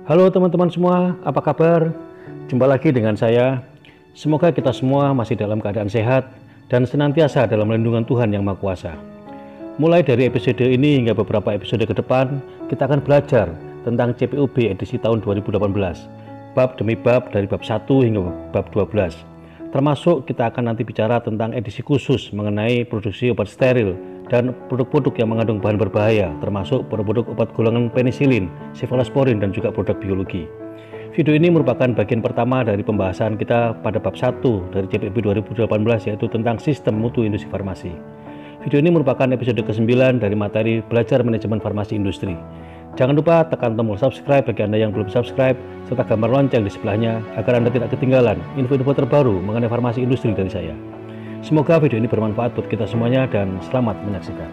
Halo teman-teman semua, apa kabar? Jumpa lagi dengan saya. Semoga kita semua masih dalam keadaan sehat dan senantiasa dalam lindungan Tuhan Yang Maha Kuasa. Mulai dari episode ini hingga beberapa episode ke depan, kita akan belajar tentang CPUB edisi tahun 2018, bab demi bab dari bab 1 hingga bab 12. Termasuk kita akan nanti bicara tentang edisi khusus mengenai produksi obat steril dan produk-produk yang mengandung bahan berbahaya, termasuk produk-produk obat golongan penisilin, sefalosporin, dan juga produk biologi. Video ini merupakan bagian pertama dari pembahasan kita pada bab 1 dari CPUB 2018, yaitu tentang sistem mutu industri farmasi. Video ini merupakan episode ke-9 dari materi belajar manajemen farmasi industri. Jangan lupa tekan tombol subscribe bagi Anda yang belum subscribe, serta gambar lonceng di sebelahnya agar Anda tidak ketinggalan info-info terbaru mengenai farmasi industri dari saya. Semoga video ini bermanfaat buat kita semuanya dan selamat menyaksikan.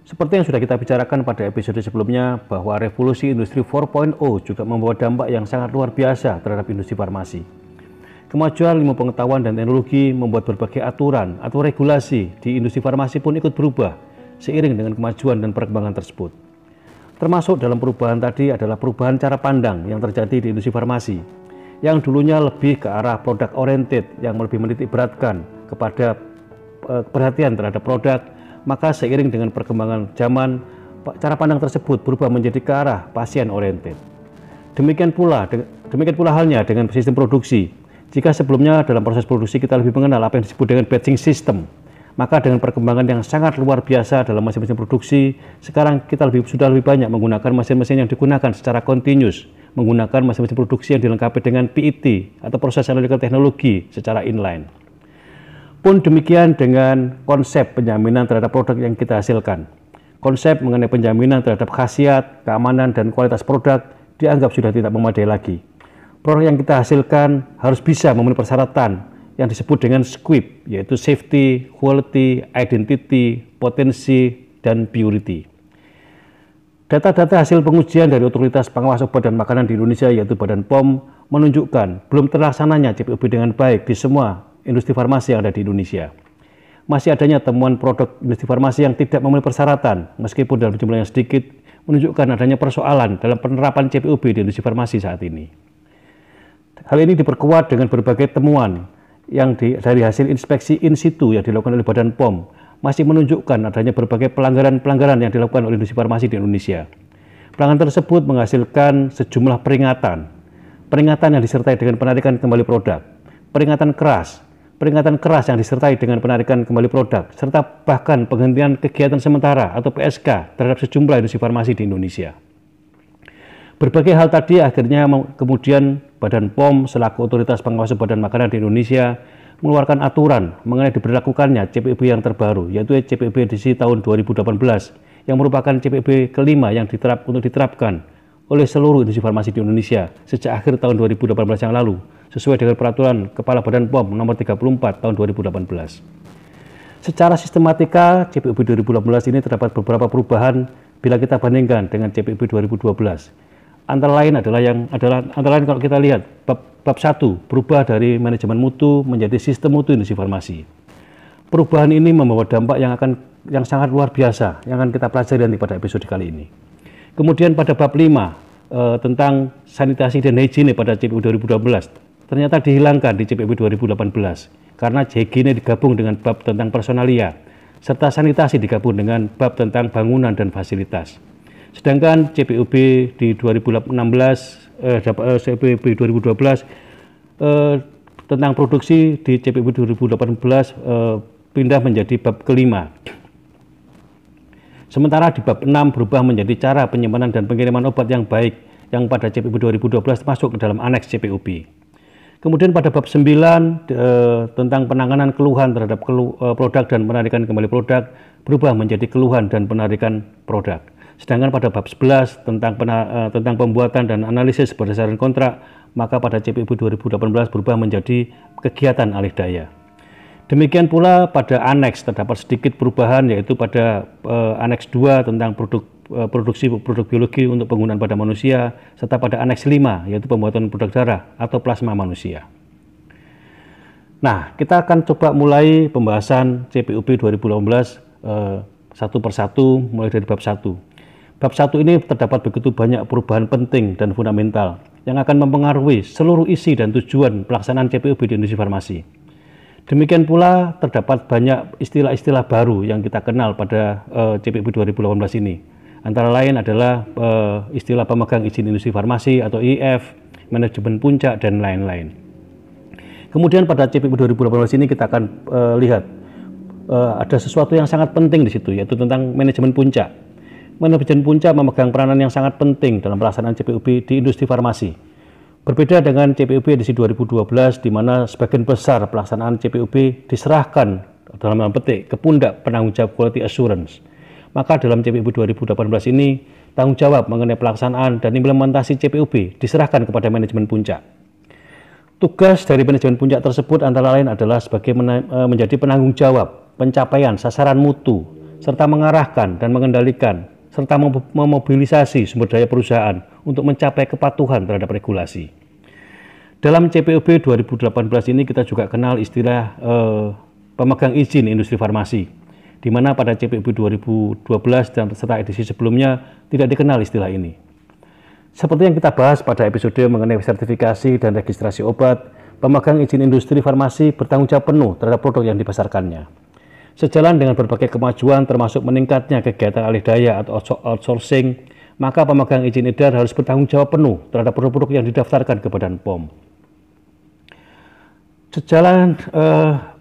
Seperti yang sudah kita bicarakan pada episode sebelumnya, bahwa revolusi industri 4.0 juga membawa dampak yang sangat luar biasa terhadap industri farmasi. Kemajuan ilmu pengetahuan dan teknologi membuat berbagai aturan atau regulasi di industri farmasi pun ikut berubah seiring dengan kemajuan dan perkembangan tersebut. Termasuk dalam perubahan tadi adalah perubahan cara pandang yang terjadi di industri farmasi, yang dulunya lebih ke arah product oriented, yang lebih menitik beratkan kepada perhatian terhadap produk. Maka seiring dengan perkembangan zaman, cara pandang tersebut berubah menjadi ke arah pasien oriented. Demikian pula halnya dengan sistem produksi. Jika sebelumnya dalam proses produksi kita lebih mengenal apa yang disebut dengan batching system, maka dengan perkembangan yang sangat luar biasa dalam mesin-mesin produksi, sekarang kita sudah lebih banyak menggunakan mesin-mesin yang digunakan secara continuous, menggunakan mesin-mesin produksi yang dilengkapi dengan PET atau proses analytical teknologi secara inline. Pun demikian dengan konsep penjaminan terhadap produk yang kita hasilkan. Konsep mengenai penjaminan terhadap khasiat, keamanan, dan kualitas produk dianggap sudah tidak memadai lagi. Produk yang kita hasilkan harus bisa memenuhi persyaratan yang disebut dengan SQUIP, yaitu safety, quality, identity, potensi, dan purity. Data-data hasil pengujian dari Otoritas Pengawas Obat dan Makanan di Indonesia, yaitu Badan POM, menunjukkan belum terlaksananya CPUB dengan baik di semua industri farmasi yang ada di Indonesia. Masih adanya temuan produk industri farmasi yang tidak memenuhi persyaratan, meskipun dalam jumlah yang sedikit, menunjukkan adanya persoalan dalam penerapan CPUB di industri farmasi saat ini. Hal ini diperkuat dengan berbagai temuan yang dari hasil inspeksi in situ yang dilakukan oleh Badan POM, masih menunjukkan adanya berbagai pelanggaran-pelanggaran yang dilakukan oleh industri farmasi di Indonesia. Pelanggaran tersebut menghasilkan sejumlah peringatan yang disertai dengan penarikan kembali produk, peringatan keras yang disertai dengan penarikan kembali produk, serta bahkan penghentian kegiatan sementara atau PSK terhadap sejumlah industri farmasi di Indonesia. Berbagai hal tadi akhirnya kemudian Badan POM selaku Otoritas Pengawas Obat dan Makanan di Indonesia mengeluarkan aturan mengenai diberlakukannya CPUB yang terbaru, yaitu CPUB edisi tahun 2018, yang merupakan CPUB kelima yang diterapkan oleh seluruh industri farmasi di Indonesia sejak akhir tahun 2018 yang lalu, sesuai dengan peraturan Kepala Badan POM nomor 34 tahun 2018. Secara sistematika, CPUB 2018 ini terdapat beberapa perubahan bila kita bandingkan dengan CPUB 2012. Antara lain kalau kita lihat bab 1 berubah dari manajemen mutu menjadi sistem mutu industri farmasi. Perubahan ini membawa dampak yang sangat luar biasa yang akan kita pelajari nanti pada episode kali ini. Kemudian pada bab 5 tentang sanitasi dan higiene pada CPUB 2012 ternyata dihilangkan di CPUB 2018 karena higiene digabung dengan bab tentang personalia, serta sanitasi digabung dengan bab tentang bangunan dan fasilitas. Sedangkan CPUB di 2012 tentang produksi di CPUB 2018 pindah menjadi bab kelima. Sementara di bab 6 berubah menjadi cara penyimpanan dan pengiriman obat yang baik yang pada CPUB 2012 masuk ke dalam aneks CPUB. Kemudian pada bab 9 tentang penanganan keluhan terhadap produk dan penarikan kembali produk berubah menjadi keluhan dan penarikan produk. Sedangkan pada bab 11 tentang pembuatan dan analisis berdasarkan kontrak, maka pada CPUB 2018 berubah menjadi kegiatan alih daya. Demikian pula pada aneks terdapat sedikit perubahan, yaitu pada aneks 2 tentang produk produksi produk biologi untuk penggunaan pada manusia, serta pada aneks 5, yaitu pembuatan produk darah atau plasma manusia. Nah, kita akan coba mulai pembahasan CPUB 2018 satu persatu, mulai dari bab 1. Bab 1 ini terdapat begitu banyak perubahan penting dan fundamental yang akan mempengaruhi seluruh isi dan tujuan pelaksanaan CPUB di industri farmasi. Demikian pula terdapat banyak istilah-istilah baru yang kita kenal pada CPUB 2018 ini. Antara lain adalah istilah pemegang izin industri farmasi atau IF, manajemen puncak, dan lain-lain. Kemudian pada CPUB 2018 ini kita akan lihat ada sesuatu yang sangat penting di situ, yaitu tentang manajemen puncak. Manajemen puncak memegang peranan yang sangat penting dalam pelaksanaan CPUB di industri farmasi. Berbeda dengan CPUB edisi 2012, di mana sebagian besar pelaksanaan CPUB diserahkan dalam petik ke pundak penanggung jawab quality assurance. Maka dalam CPUB 2018 ini, tanggung jawab mengenai pelaksanaan dan implementasi CPUB diserahkan kepada manajemen puncak. Tugas dari manajemen puncak tersebut antara lain adalah sebagai menjadi penanggung jawab pencapaian sasaran mutu, serta mengarahkan dan mengendalikan, serta memobilisasi sumber daya perusahaan untuk mencapai kepatuhan terhadap regulasi. Dalam CPUB 2018 ini kita juga kenal istilah pemegang izin industri farmasi, di mana pada CPUB 2012 dan serta edisi sebelumnya tidak dikenal istilah ini. Seperti yang kita bahas pada episode mengenai sertifikasi dan registrasi obat, pemegang izin industri farmasi bertanggung jawab penuh terhadap produk yang dipasarkannya. Sejalan dengan berbagai kemajuan termasuk meningkatnya kegiatan alih daya atau outsourcing, maka pemegang izin edar harus bertanggung jawab penuh terhadap produk-produk yang didaftarkan ke Badan POM. Sejalan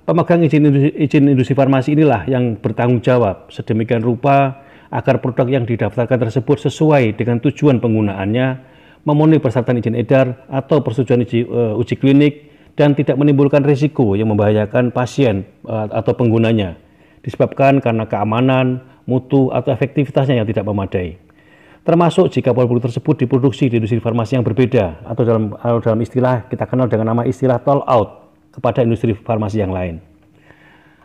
pemegang izin industri farmasi inilah yang bertanggung jawab sedemikian rupa agar produk yang didaftarkan tersebut sesuai dengan tujuan penggunaannya, memenuhi persyaratan izin edar atau persetujuan uji klinik, dan tidak menimbulkan risiko yang membahayakan pasien atau penggunanya, disebabkan karena keamanan, mutu, atau efektivitasnya yang tidak memadai. Termasuk jika produk tersebut diproduksi di industri farmasi yang berbeda, atau dalam istilah kita kenal dengan nama istilah toll out kepada industri farmasi yang lain.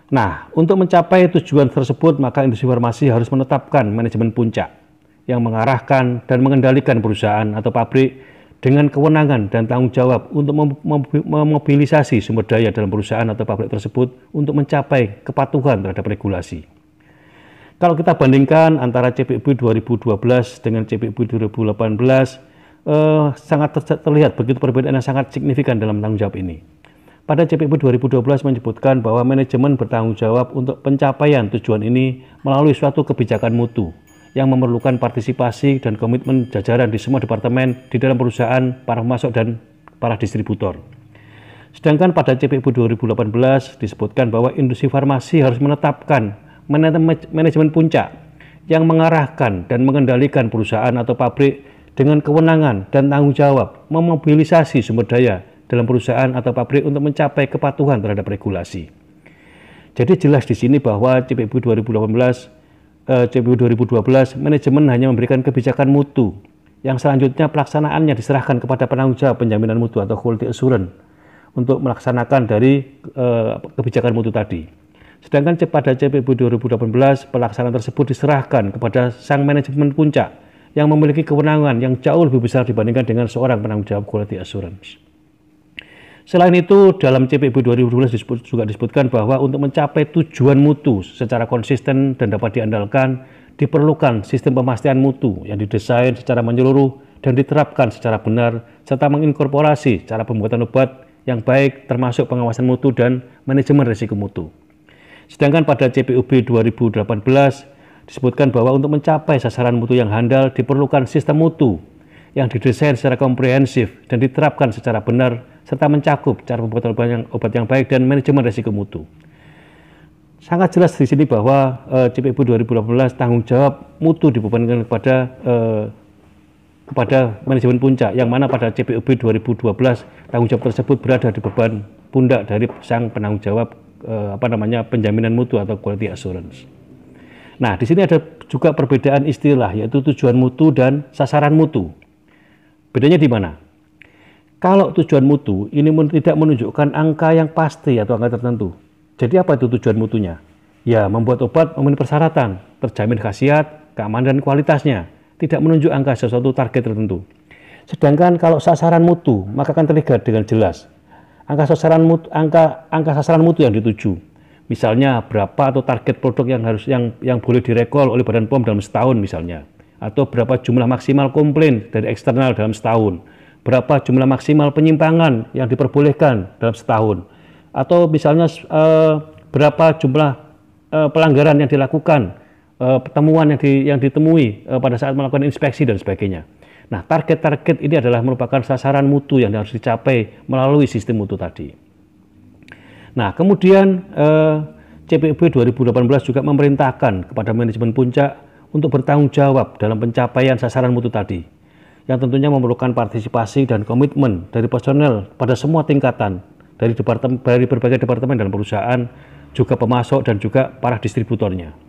Nah, untuk mencapai tujuan tersebut, maka industri farmasi harus menetapkan manajemen puncak yang mengarahkan dan mengendalikan perusahaan atau pabrik dengan kewenangan dan tanggung jawab untuk memobilisasi sumber daya dalam perusahaan atau pabrik tersebut untuk mencapai kepatuhan terhadap regulasi. Kalau kita bandingkan antara CPUB 2012 dengan CPUB 2018, sangat terlihat begitu perbedaan yang sangat signifikan dalam tanggung jawab ini. Pada CPUB 2012 menyebutkan bahwa manajemen bertanggung jawab untuk pencapaian tujuan ini melalui suatu kebijakan mutu yang memerlukan partisipasi dan komitmen jajaran di semua departemen di dalam perusahaan, para pemasok, dan para distributor. Sedangkan pada CPUB 2018 disebutkan bahwa industri farmasi harus menetapkan manajemen puncak yang mengarahkan dan mengendalikan perusahaan atau pabrik dengan kewenangan dan tanggung jawab memobilisasi sumber daya dalam perusahaan atau pabrik untuk mencapai kepatuhan terhadap regulasi. Jadi jelas di sini bahwa CPUB 2012 manajemen hanya memberikan kebijakan mutu, yang selanjutnya pelaksanaannya diserahkan kepada penanggung jawab penjaminan mutu atau quality assurance untuk melaksanakan dari kebijakan mutu tadi. Sedangkan pada CPUB 2018 pelaksanaan tersebut diserahkan kepada sang manajemen puncak yang memiliki kewenangan yang jauh lebih besar dibandingkan dengan seorang penanggung jawab quality assurance. Selain itu, dalam CPUB 2012 juga disebutkan bahwa untuk mencapai tujuan mutu secara konsisten dan dapat diandalkan, diperlukan sistem pemastian mutu yang didesain secara menyeluruh dan diterapkan secara benar, serta menginkorporasi cara pembuatan obat yang baik termasuk pengawasan mutu dan manajemen risiko mutu. Sedangkan pada CPUB 2018 disebutkan bahwa untuk mencapai sasaran mutu yang handal diperlukan sistem mutu yang didesain secara komprehensif dan diterapkan secara benar, serta mencakup cara pembuatan obat yang baik dan manajemen risiko mutu. Sangat jelas di sini bahwa CPUB 2018 tanggung jawab mutu dibebankan kepada manajemen puncak, yang mana pada CPUB 2012 tanggung jawab tersebut berada di beban pundak dari sang penanggung jawab penjaminan mutu atau quality assurance. Nah, di sini ada juga perbedaan istilah, yaitu tujuan mutu dan sasaran mutu. Bedanya di mana? Kalau tujuan mutu ini tidak menunjukkan angka yang pasti atau angka tertentu. Jadi apa itu tujuan mutunya? Ya, membuat obat memenuhi persyaratan, terjamin khasiat, keamanan dan kualitasnya, tidak menunjuk angka sesuatu target tertentu. Sedangkan kalau sasaran mutu, maka akan terlihat dengan jelas angka sasaran mutu yang dituju. Misalnya berapa atau target produk yang boleh direkol oleh Badan POM dalam setahun misalnya, atau berapa jumlah maksimal komplain dari eksternal dalam setahun, berapa jumlah maksimal penyimpangan yang diperbolehkan dalam setahun, atau misalnya berapa jumlah pelanggaran yang dilakukan, temuan yang ditemui pada saat melakukan inspeksi dan sebagainya. Nah, target-target ini adalah merupakan sasaran mutu yang harus dicapai melalui sistem mutu tadi. Nah, kemudian CPUB 2018 juga memerintahkan kepada manajemen puncak untuk bertanggung jawab dalam pencapaian sasaran mutu tadi, yang tentunya memerlukan partisipasi dan komitmen dari personel pada semua tingkatan, dari berbagai departemen dan perusahaan, juga pemasok dan juga para distributornya.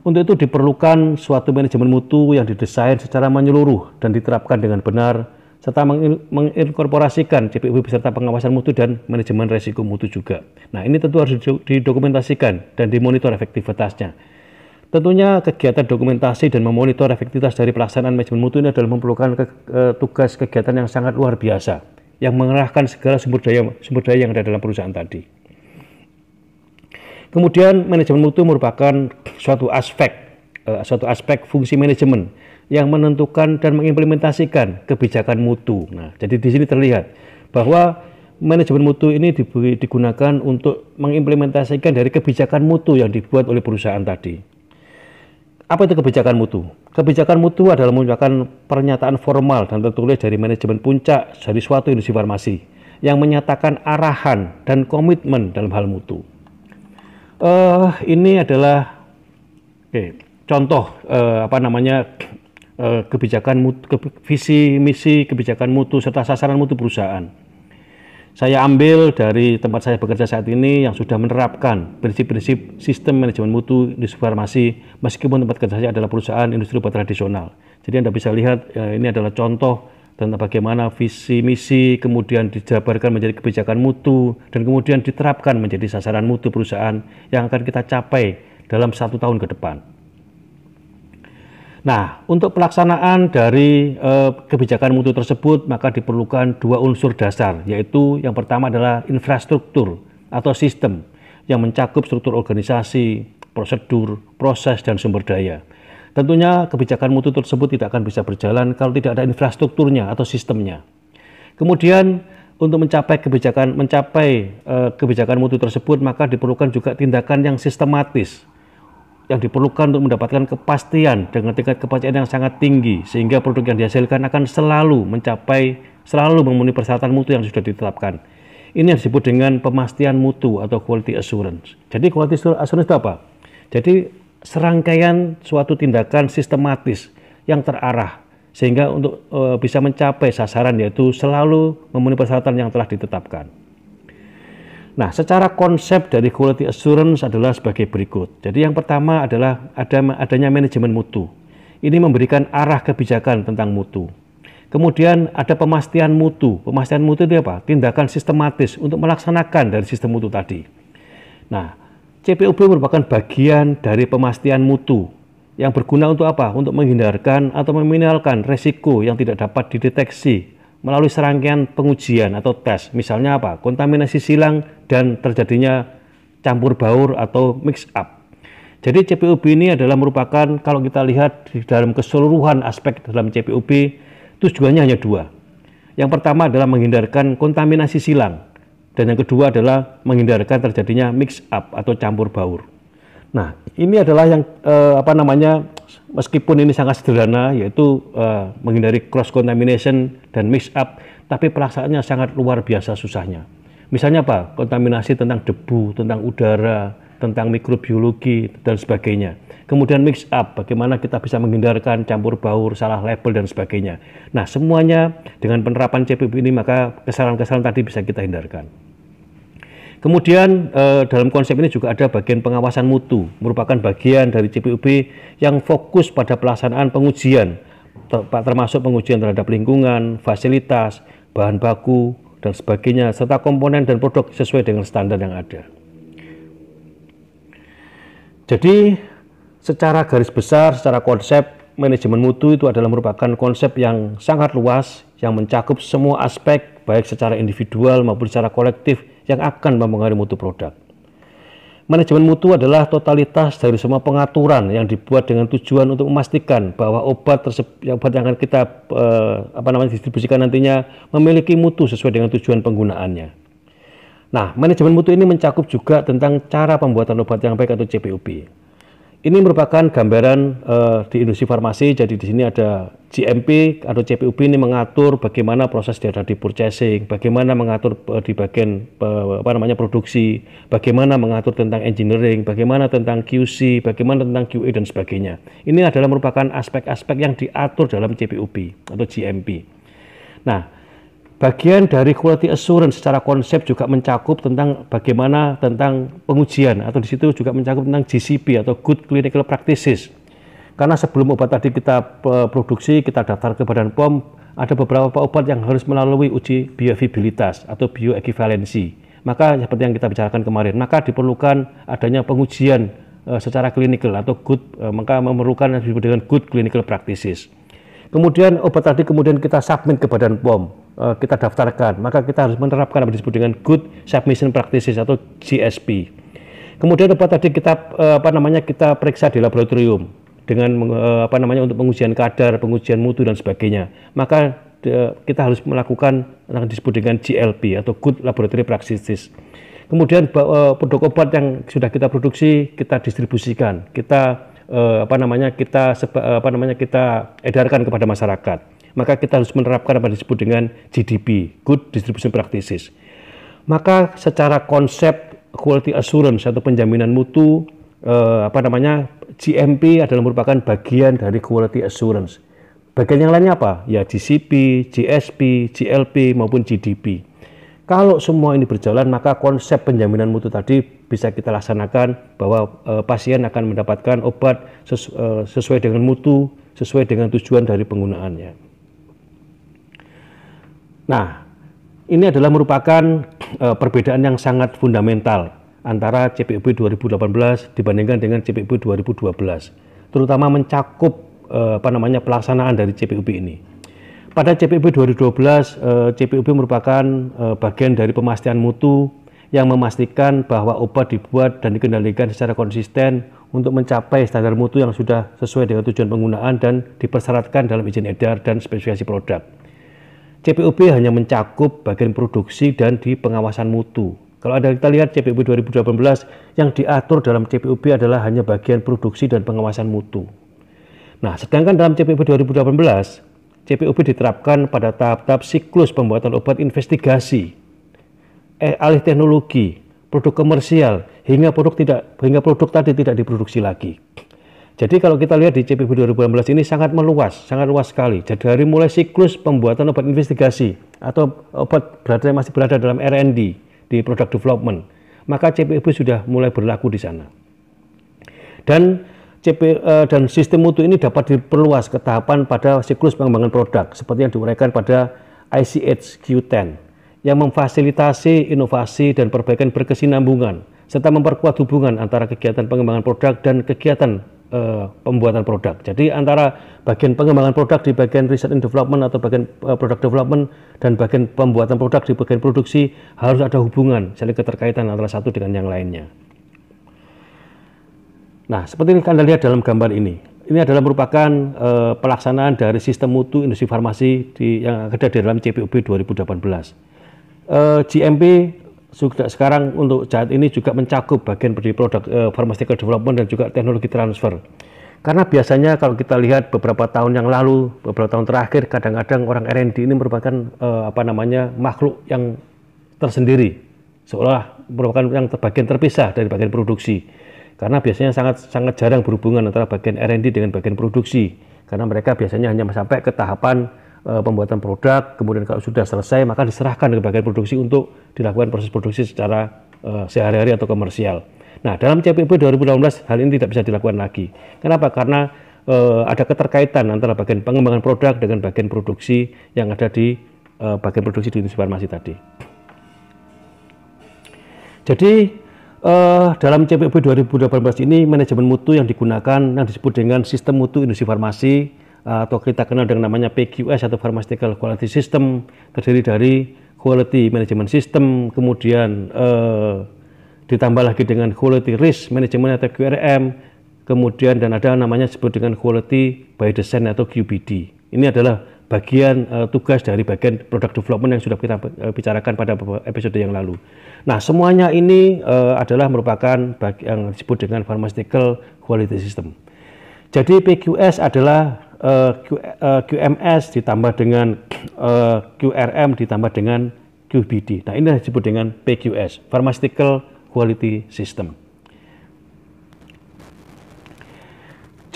Untuk itu diperlukan suatu manajemen mutu yang didesain secara menyeluruh dan diterapkan dengan benar, serta menginkorporasikan CPUB beserta pengawasan mutu dan manajemen resiko mutu juga. Nah, ini tentu harus didokumentasikan dan dimonitor efektivitasnya. Tentunya kegiatan dokumentasi dan memonitor efektivitas dari pelaksanaan manajemen mutu ini adalah memerlukan tugas kegiatan yang sangat luar biasa, yang mengerahkan segala sumber daya yang ada dalam perusahaan tadi. Kemudian manajemen mutu merupakan suatu aspek fungsi manajemen yang menentukan dan mengimplementasikan kebijakan mutu. Nah, jadi di sini terlihat bahwa manajemen mutu ini digunakan untuk mengimplementasikan dari kebijakan mutu yang dibuat oleh perusahaan tadi. Apa itu kebijakan mutu? Kebijakan mutu adalah merupakan pernyataan formal dan tertulis dari manajemen puncak dari suatu industri farmasi yang menyatakan arahan dan komitmen dalam hal mutu. Ini adalah contoh kebijakan mutu, visi misi kebijakan mutu serta sasaran mutu perusahaan. Saya ambil dari tempat saya bekerja saat ini yang sudah menerapkan prinsip-prinsip sistem manajemen mutu industri farmasi, meskipun tempat kerja saya adalah perusahaan industri obat tradisional. Jadi Anda bisa lihat ini adalah contoh tentang bagaimana visi misi kemudian dijabarkan menjadi kebijakan mutu dan kemudian diterapkan menjadi sasaran mutu perusahaan yang akan kita capai dalam 1 tahun ke depan. Nah, untuk pelaksanaan dari kebijakan mutu tersebut maka diperlukan 2 unsur dasar, yaitu yang pertama adalah infrastruktur atau sistem yang mencakup struktur organisasi, prosedur, proses, dan sumber daya. Tentunya kebijakan mutu tersebut tidak akan bisa berjalan kalau tidak ada infrastrukturnya atau sistemnya. Kemudian untuk mencapai kebijakan mutu tersebut maka diperlukan juga tindakan yang sistematis yang diperlukan untuk mendapatkan kepastian dengan tingkat kepercayaan yang sangat tinggi sehingga produk yang dihasilkan akan selalu memenuhi persyaratan mutu yang sudah ditetapkan. Ini yang disebut dengan pemastian mutu atau quality assurance. Jadi quality assurance itu apa? Jadi serangkaian suatu tindakan sistematis yang terarah sehingga untuk bisa mencapai sasaran yaitu selalu memenuhi persyaratan yang telah ditetapkan. Nah, secara konsep dari quality assurance adalah sebagai berikut. Jadi yang pertama adalah adanya manajemen mutu. Ini memberikan arah kebijakan tentang mutu. Kemudian ada pemastian mutu. Pemastian mutu itu apa? Tindakan sistematis untuk melaksanakan dari sistem mutu tadi. Nah, CPUB merupakan bagian dari pemastian mutu yang berguna untuk apa? Untuk menghindarkan atau meminimalkan resiko yang tidak dapat dideteksi melalui serangkaian pengujian atau tes. Misalnya apa? Kontaminasi silang dan terjadinya campur baur atau mix up. Jadi CPUB ini adalah merupakan, kalau kita lihat di dalam keseluruhan aspek dalam CPUB, tujuannya hanya 2. Yang pertama adalah menghindarkan kontaminasi silang. Dan yang kedua adalah menghindarkan terjadinya mix up atau campur baur. Nah, ini adalah yang meskipun ini sangat sederhana, yaitu menghindari cross contamination dan mix up, tapi pelaksanaannya sangat luar biasa susahnya. Misalnya apa? Kontaminasi tentang debu, tentang udara, tentang mikrobiologi dan sebagainya. Kemudian mix up, bagaimana kita bisa menghindarkan campur baur, salah label dan sebagainya. Nah, semuanya dengan penerapan CPUB ini maka kesalahan-kesalahan tadi bisa kita hindarkan. Kemudian dalam konsep ini juga ada bagian pengawasan mutu, merupakan bagian dari CPUB yang fokus pada pelaksanaan pengujian, termasuk pengujian terhadap lingkungan, fasilitas, bahan baku, dan sebagainya, serta komponen dan produk sesuai dengan standar yang ada. Jadi Secara garis besar, secara konsep, manajemen mutu itu adalah merupakan konsep yang sangat luas yang mencakup semua aspek baik secara individual maupun secara kolektif yang akan mempengaruhi mutu produk. Manajemen mutu adalah totalitas dari semua pengaturan yang dibuat dengan tujuan untuk memastikan bahwa obat yang akan kita distribusikan nantinya memiliki mutu sesuai dengan tujuan penggunaannya. Nah, manajemen mutu ini mencakup juga tentang cara pembuatan obat yang baik atau CPOB. Ini merupakan gambaran di industri farmasi. Jadi di sini ada GMP atau CPOB ini mengatur bagaimana proses dari purchasing, bagaimana mengatur di bagian produksi, bagaimana mengatur tentang engineering, bagaimana tentang QC, bagaimana tentang QA dan sebagainya. Ini adalah merupakan aspek-aspek yang diatur dalam CPOB atau GMP. Nah, bagian dari quality assurance secara konsep juga mencakup tentang bagaimana tentang pengujian, atau di situ juga mencakup tentang GCP atau Good Clinical Practices. Karena sebelum obat tadi kita produksi, kita daftar ke Badan POM, ada beberapa obat yang harus melalui uji bioviabilitas atau bioequivalensi. Maka seperti yang kita bicarakan kemarin, maka diperlukan adanya pengujian secara klinikal atau maka memerlukan yang disebut dengan Good Clinical Practices. Kemudian obat tadi kemudian kita submit ke Badan POM. Kita daftarkan, maka kita harus menerapkan apa disebut dengan Good Submission Practices atau GSP. Kemudian obat tadi kita kita periksa di laboratorium dengan untuk pengujian kadar, pengujian mutu dan sebagainya. Maka kita harus melakukan yang disebut dengan GLP atau Good Laboratory Practices. Kemudian produk obat yang sudah kita produksi kita distribusikan, kita kita edarkan kepada masyarakat. Maka kita harus menerapkan apa disebut dengan GDP, Good Distribution Practices. Maka secara konsep quality assurance atau penjaminan mutu, GMP adalah merupakan bagian dari quality assurance. Bagian yang lainnya apa? Ya GCP, GSP, GLP maupun GDP. Kalau semua ini berjalan, maka konsep penjaminan mutu tadi bisa kita laksanakan bahwa pasien akan mendapatkan obat sesuai dengan mutu, sesuai dengan tujuan dari penggunaannya. Nah, ini adalah merupakan perbedaan yang sangat fundamental antara CPOB 2018 dibandingkan dengan CPOB 2012, terutama mencakup pelaksanaan dari CPOB ini. Pada CPOB 2012, CPOB merupakan bagian dari pemastian mutu yang memastikan bahwa obat dibuat dan dikendalikan secara konsisten untuk mencapai standar mutu yang sudah sesuai dengan tujuan penggunaan dan dipersyaratkan dalam izin edar dan spesifikasi produk. CPOB hanya mencakup bagian produksi dan di pengawasan mutu. Kalau kita lihat CPOB 2018, yang diatur dalam CPOB adalah hanya bagian produksi dan pengawasan mutu. Nah, sedangkan dalam CPOB 2018, CPOB diterapkan pada tahap-tahap siklus pembuatan obat investigasi, alih teknologi, produk komersial, hingga produk tadi tidak diproduksi lagi. Jadi kalau kita lihat di CPOB 2018 ini sangat luas sekali. Jadi dari mulai siklus pembuatan obat investigasi atau obat masih berada dalam R&D di product development, maka CPOB sudah mulai berlaku di sana. Dan sistem mutu ini dapat diperluas ke tahapan pada siklus pengembangan produk seperti yang diuraikan pada ICH Q10 yang memfasilitasi inovasi dan perbaikan berkesinambungan serta memperkuat hubungan antara kegiatan pengembangan produk dan kegiatan pembuatan produk. Jadi antara bagian pengembangan produk di bagian research and development atau bagian product development dan bagian pembuatan produk di bagian produksi harus ada hubungan, saling keterkaitan antara satu dengan yang lainnya. Nah, seperti yang Anda lihat dalam gambar ini adalah merupakan pelaksanaan dari sistem mutu industri farmasi yang ada di dalam CPOB 2018. GMP sudah sekarang untuk saat ini juga mencakup bagian dari produk pharmaceutical development dan juga teknologi transfer. Karena biasanya kalau kita lihat beberapa tahun yang lalu, beberapa tahun terakhir, kadang-kadang orang R&D ini merupakan makhluk yang tersendiri, seolah merupakan yang bagian terpisah dari bagian produksi. Karena biasanya sangat jarang berhubungan antara bagian R&D dengan bagian produksi. Karena mereka biasanya hanya sampai ke tahapan pembuatan produk, kemudian kalau sudah selesai maka diserahkan ke bagian produksi untuk dilakukan proses produksi secara sehari-hari atau komersial. Nah, dalam CPOB 2018 hal ini tidak bisa dilakukan lagi. Kenapa? Karena ada keterkaitan antara bagian pengembangan produk dengan bagian produksi yang ada di bagian produksi di industri farmasi tadi. Jadi Dalam CPUB 2018 ini manajemen mutu yang digunakan yang disebut dengan sistem mutu industri farmasi atau kita kenal dengan namanya PQS atau Pharmaceutical Quality System, terdiri dari Quality Management System, kemudian ditambah lagi dengan Quality Risk Management atau QRM, kemudian dan ada namanya disebut dengan Quality by Design atau QBD. Ini adalah bagian tugas dari bagian product development yang sudah kita bicarakan pada episode yang lalu. Nah, semuanya ini adalah merupakan yang disebut dengan Pharmaceutical Quality System. Jadi PQS adalah QMS ditambah dengan QRM ditambah dengan QBD. Nah, ini disebut dengan PQS, Pharmaceutical Quality System.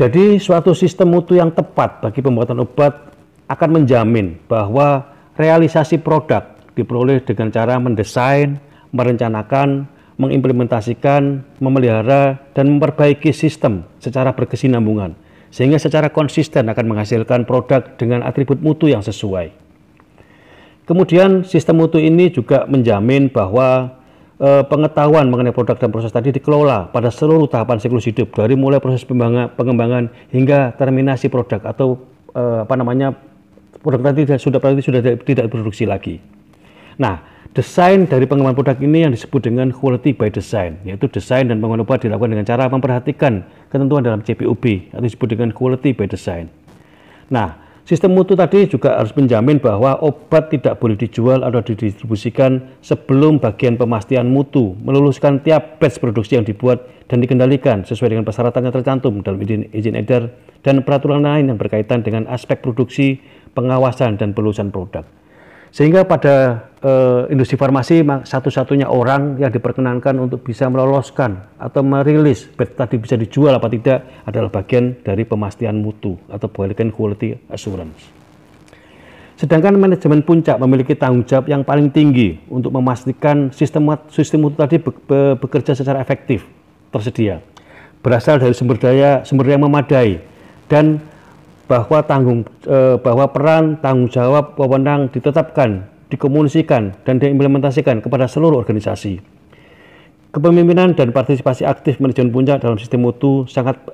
Jadi suatu sistem mutu yang tepat bagi pembuatan obat akan menjamin bahwa realisasi produk diperoleh dengan cara mendesain, merencanakan, mengimplementasikan, memelihara, dan memperbaiki sistem secara berkesinambungan, sehingga secara konsisten akan menghasilkan produk dengan atribut mutu yang sesuai. Kemudian sistem mutu ini juga menjamin bahwa pengetahuan mengenai produk dan proses tadi dikelola pada seluruh tahapan siklus hidup, dari mulai proses pengembangan hingga terminasi produk atau produk tadi sudah tidak diproduksi lagi. Nah, desain dari pengembangan produk ini yang disebut dengan quality by design, yaitu desain dan pengembangan obat dilakukan dengan cara memperhatikan ketentuan dalam CPUB atau disebut dengan quality by design. Nah, sistem mutu tadi juga harus menjamin bahwa obat tidak boleh dijual atau didistribusikan sebelum bagian pemastian mutu meluluskan tiap batch produksi yang dibuat dan dikendalikan sesuai dengan persyaratan yang tercantum dalam izin edar dan peraturan lain yang berkaitan dengan aspek produksi, pengawasan, dan pelulusan produk. Sehingga pada industri farmasi satu-satunya orang yang diperkenankan untuk bisa meloloskan atau merilis batch tadi bisa dijual apa tidak adalah bagian dari pemastian mutu atau bagian quality assurance. Sedangkan manajemen puncak memiliki tanggung jawab yang paling tinggi untuk memastikan sistem mutu tadi bekerja secara efektif, tersedia, berasal dari sumber daya yang memadai, dan bahwa peran, tanggung jawab, wewenang ditetapkan, dikomunikasikan, dan diimplementasikan kepada seluruh organisasi. Kepemimpinan dan partisipasi aktif manajemen puncak dalam sistem mutu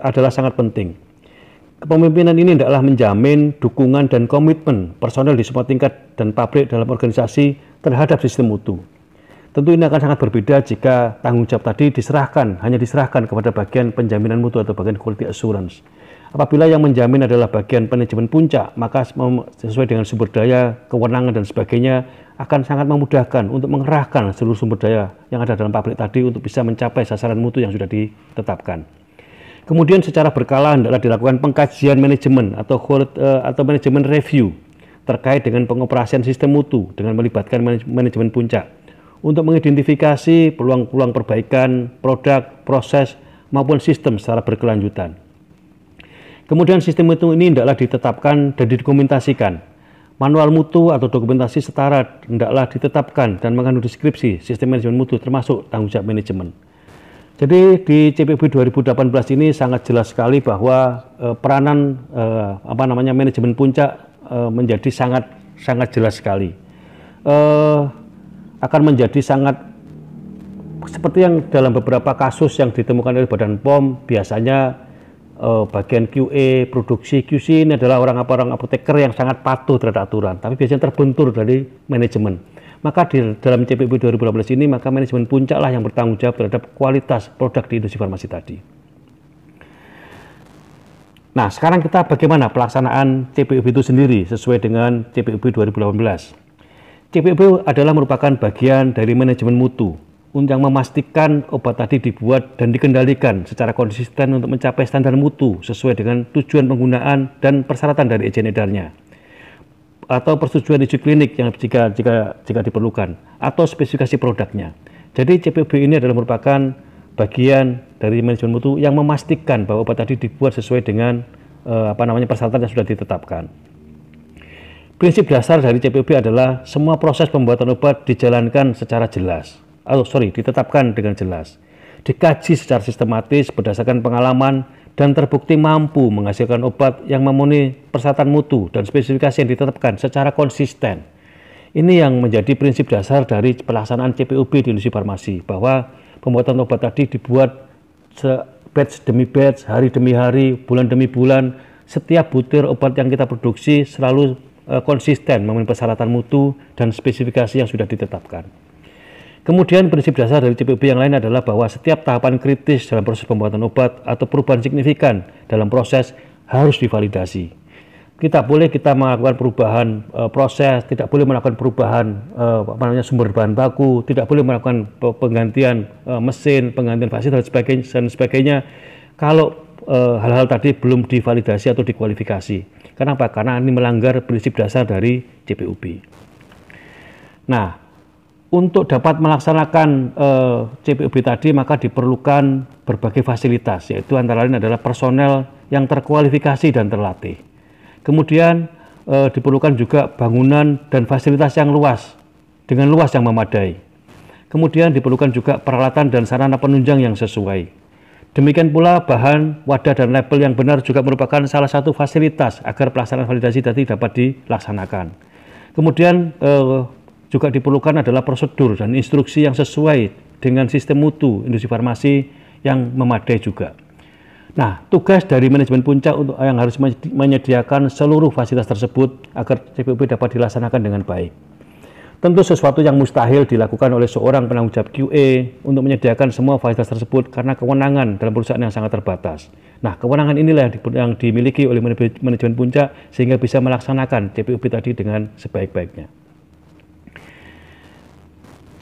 adalah sangat penting. Kepemimpinan ini hendaklah menjamin dukungan dan komitmen personel di semua tingkat dan pabrik dalam organisasi terhadap sistem mutu. Tentu ini akan sangat berbeda jika tanggung jawab tadi hanya diserahkan kepada bagian penjaminan mutu atau bagian quality assurance. Apabila yang menjamin adalah bagian manajemen puncak, maka sesuai dengan sumber daya, kewenangan, dan sebagainya akan sangat memudahkan untuk mengerahkan seluruh sumber daya yang ada dalam pabrik tadi untuk bisa mencapai sasaran mutu yang sudah ditetapkan. Kemudian secara berkala hendaklah dilakukan pengkajian manajemen atau manajemen review terkait dengan pengoperasian sistem mutu dengan melibatkan manajemen puncak untuk mengidentifikasi peluang-peluang perbaikan produk, proses, maupun sistem secara berkelanjutan. Kemudian sistem mutu ini hendaklah ditetapkan dan didokumentasikan. Manual mutu atau dokumentasi setara hendaklah ditetapkan dan mengandung deskripsi sistem manajemen mutu termasuk tanggung jawab manajemen. Jadi di CPUB 2018 ini sangat jelas sekali bahwa peranan manajemen puncak menjadi sangat jelas sekali. Akan menjadi sangat seperti yang dalam beberapa kasus yang ditemukan oleh Badan POM, biasanya bagian QA, produksi, QC ini adalah orang apoteker yang sangat patuh terhadap aturan, tapi biasanya terbentur dari manajemen. Maka di dalam CPUB 2018 ini, maka manajemen puncak lah yang bertanggung jawab terhadap kualitas produk di industri farmasi tadi. Nah, sekarang kita bagaimana pelaksanaan CPUB itu sendiri sesuai dengan CPUB 2018. CPUB adalah merupakan bagian dari manajemen mutu yang memastikan obat tadi dibuat dan dikendalikan secara konsisten untuk mencapai standar mutu sesuai dengan tujuan penggunaan dan persyaratan dari izin edarnya atau persetujuan uji klinik yang jika diperlukan atau spesifikasi produknya. Jadi CPUB ini adalah merupakan bagian dari manajemen mutu yang memastikan bahwa obat tadi dibuat sesuai dengan persyaratan yang sudah ditetapkan. Prinsip dasar dari CPUB adalah semua proses pembuatan obat dijalankan secara jelas. Ditetapkan dengan jelas, dikaji secara sistematis berdasarkan pengalaman dan terbukti mampu menghasilkan obat yang memenuhi persyaratan mutu dan spesifikasi yang ditetapkan secara konsisten. Ini yang menjadi prinsip dasar dari pelaksanaan CPUB di industri farmasi, bahwa pembuatan obat tadi dibuat batch demi batch, hari demi hari, bulan demi bulan. Setiap butir obat yang kita produksi selalu konsisten memenuhi persyaratan mutu dan spesifikasi yang sudah ditetapkan. Kemudian prinsip dasar dari CPOB yang lain adalah bahwa setiap tahapan kritis dalam proses pembuatan obat atau perubahan signifikan dalam proses harus divalidasi. Kita melakukan perubahan proses, tidak boleh melakukan perubahan sumber bahan baku, tidak boleh melakukan penggantian mesin, penggantian fasilitas dan sebagainya kalau hal-hal tadi belum divalidasi atau dikualifikasi. Kenapa? Karena ini melanggar prinsip dasar dari CPOB. Nah, untuk dapat melaksanakan CPOB tadi maka diperlukan berbagai fasilitas, yaitu antara lain adalah personel yang terkualifikasi dan terlatih. Kemudian diperlukan juga bangunan dan fasilitas yang luas dengan luas yang memadai. Kemudian diperlukan juga peralatan dan sarana penunjang yang sesuai. Demikian pula bahan, wadah, dan label yang benar juga merupakan salah satu fasilitas agar pelaksanaan validasi tadi dapat dilaksanakan. Kemudian juga diperlukan adalah prosedur dan instruksi yang sesuai dengan sistem mutu industri farmasi yang memadai juga. Nah, tugas dari manajemen puncak untuk yang harus menyediakan seluruh fasilitas tersebut agar CPOB dapat dilaksanakan dengan baik. Tentu sesuatu yang mustahil dilakukan oleh seorang penanggung jawab QA untuk menyediakan semua fasilitas tersebut karena kewenangan dalam perusahaan yang sangat terbatas. Nah, kewenangan inilah yang dimiliki oleh manajemen puncak sehingga bisa melaksanakan CPOB tadi dengan sebaik-baiknya.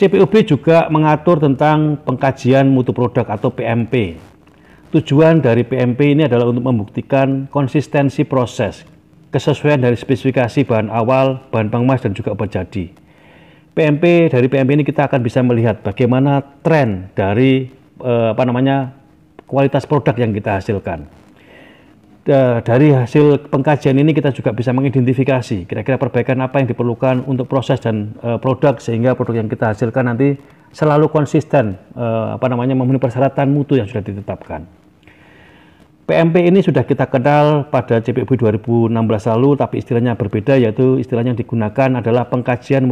CPOB juga mengatur tentang pengkajian mutu produk atau PMP. Tujuan dari PMP ini adalah untuk membuktikan konsistensi proses, kesesuaian dari spesifikasi bahan awal, bahan pengemas, dan juga obat jadi. Dari PMP ini kita akan bisa melihat bagaimana tren dari kualitas produk yang kita hasilkan. Dari hasil pengkajian ini kita juga bisa mengidentifikasi kira-kira perbaikan apa yang diperlukan untuk proses dan produk sehingga produk yang kita hasilkan nanti selalu konsisten memenuhi persyaratan mutu yang sudah ditetapkan. PMP ini sudah kita kenal pada CPOB 2016 lalu, tapi istilahnya berbeda, yaitu istilahnya yang digunakan adalah pengkajian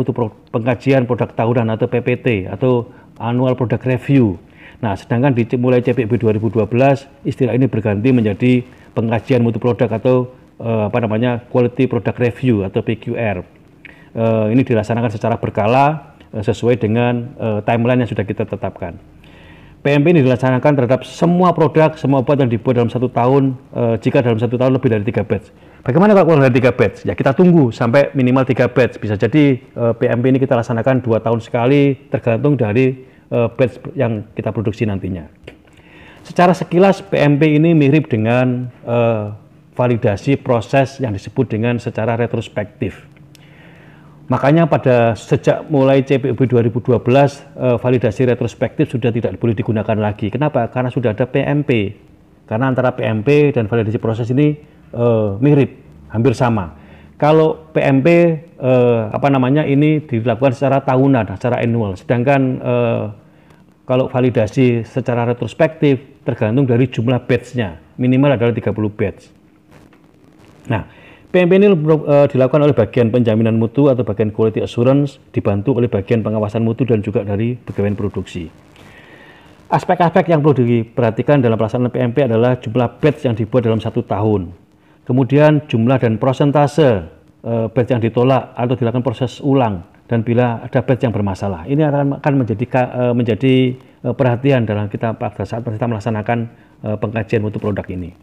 produk tahunan atau PPT atau Annual Product Review. Nah, sedangkan mulai CPOB 2012 istilah ini berganti menjadi pengkajian mutu produk atau Quality Product Review atau PQR. Ini dilaksanakan secara berkala sesuai dengan timeline yang sudah kita tetapkan. PMP ini dilaksanakan terhadap semua produk, semua obat yang dibuat dalam 1 tahun, jika dalam 1 tahun lebih dari 3 batch. Bagaimana kalau kurang dari 3 batch? Ya kita tunggu sampai minimal 3 batch. Bisa jadi PMP ini kita laksanakan 2 tahun sekali, tergantung dari batch yang kita produksi nantinya. Secara sekilas PMP ini mirip dengan validasi proses yang disebut dengan secara retrospektif. Makanya sejak mulai CPOB 2012 validasi retrospektif sudah tidak boleh digunakan lagi. Kenapa? Karena sudah ada PMP. Karena antara PMP dan validasi proses ini mirip, hampir sama. Kalau PMP ini dilakukan secara tahunan, secara annual. Sedangkan kalau validasi secara retrospektif tergantung dari jumlah batch-nya. Minimal adalah 30 batch. Nah, PMP ini dilakukan oleh bagian penjaminan mutu atau bagian quality assurance, dibantu oleh bagian pengawasan mutu dan juga dari bagian produksi. Aspek-aspek yang perlu diperhatikan dalam pelaksanaan PMP adalah jumlah batch yang dibuat dalam 1 tahun. Kemudian jumlah dan prosentase batch yang ditolak atau dilakukan proses ulang, dan bila ada batch yang bermasalah. Ini akan menjadi perhatian dalam saat kita melaksanakan pengkajian mutu produk ini.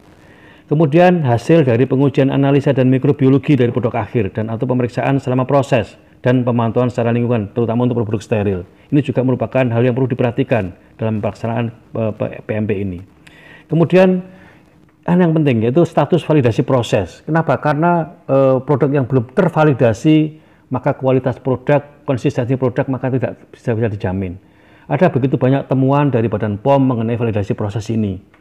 Kemudian hasil dari pengujian analisa dan mikrobiologi dari produk akhir dan atau pemeriksaan selama proses dan pemantauan secara lingkungan, terutama untuk produk steril. Ini juga merupakan hal yang perlu diperhatikan dalam pelaksanaan PMP ini. Kemudian yang penting yaitu status validasi proses. Kenapa? Karena produk yang belum tervalidasi maka kualitas produk, konsistensi produk maka tidak bisa dijamin. Ada begitu banyak temuan dari Badan POM mengenai validasi proses ini.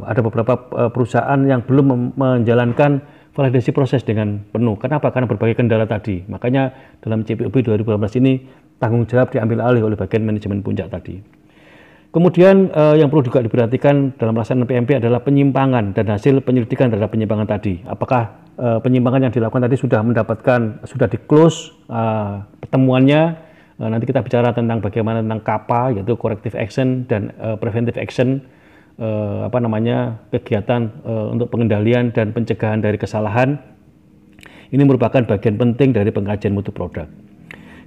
Ada beberapa perusahaan yang belum menjalankan validasi proses dengan penuh. Kenapa? Karena berbagai kendala tadi. Makanya dalam CPOB 2018 ini tanggung jawab diambil alih oleh bagian manajemen puncak tadi. Kemudian yang perlu juga diperhatikan dalam pelaksanaan PMP adalah penyimpangan dan hasil penyelidikan terhadap penyimpangan tadi. Apakah penyimpangan yang dilakukan tadi sudah di-close temuannya Nanti kita bicara tentang bagaimana tentang KAPA, yaitu corrective action dan preventive action, kegiatan untuk pengendalian dan pencegahan dari kesalahan. Ini merupakan bagian penting dari pengkajian mutu produk.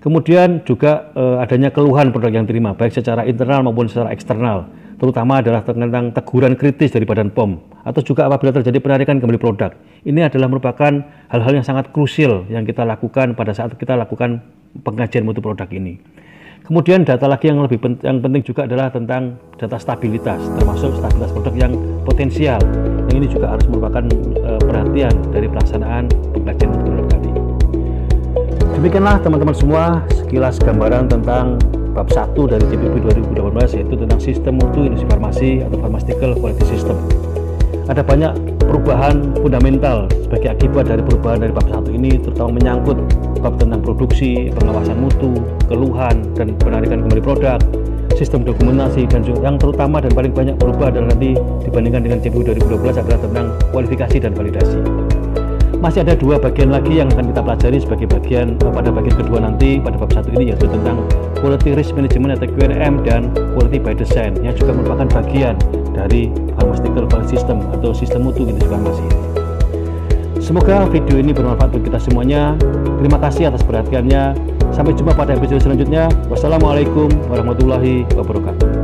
Kemudian juga adanya keluhan produk yang diterima, baik secara internal maupun secara eksternal, terutama adalah tentang teguran kritis dari Badan POM, atau juga apabila terjadi penarikan kembali produk. Ini adalah merupakan hal-hal yang sangat krusial yang kita lakukan pada saat kita lakukan pengkajian mutu produk ini. Kemudian data lagi yang yang penting juga adalah tentang data stabilitas, termasuk stabilitas produk yang potensial. Yang ini juga harus merupakan perhatian dari pelaksanaan pengkajian mutu produk tadi. Demikianlah teman-teman semua sekilas gambaran tentang bab 1 dari CPP 2018, yaitu tentang sistem mutu industri farmasi atau pharmaceutical quality system. Ada banyak perubahan fundamental sebagai akibat dari perubahan dari bab 1 ini, terutama menyangkut bab tentang produksi, pengawasan mutu, keluhan, dan penarikan kembali produk, sistem dokumentasi, dan yang terutama dan paling banyak berubah adalah nanti dibandingkan dengan CPP 2012 adalah tentang kualifikasi dan validasi. Masih ada 2 bagian lagi yang akan kita pelajari sebagai bagian pada bagian kedua nanti pada bab 1 ini, yaitu tentang quality risk management atau QRM dan quality by design, yang juga merupakan bagian dari pharmaceutical quality system atau sistem mutu industri farmasi. Semoga video ini bermanfaat untuk kita semuanya. Terima kasih atas perhatiannya. Sampai jumpa pada episode selanjutnya. Wassalamualaikum warahmatullahi wabarakatuh.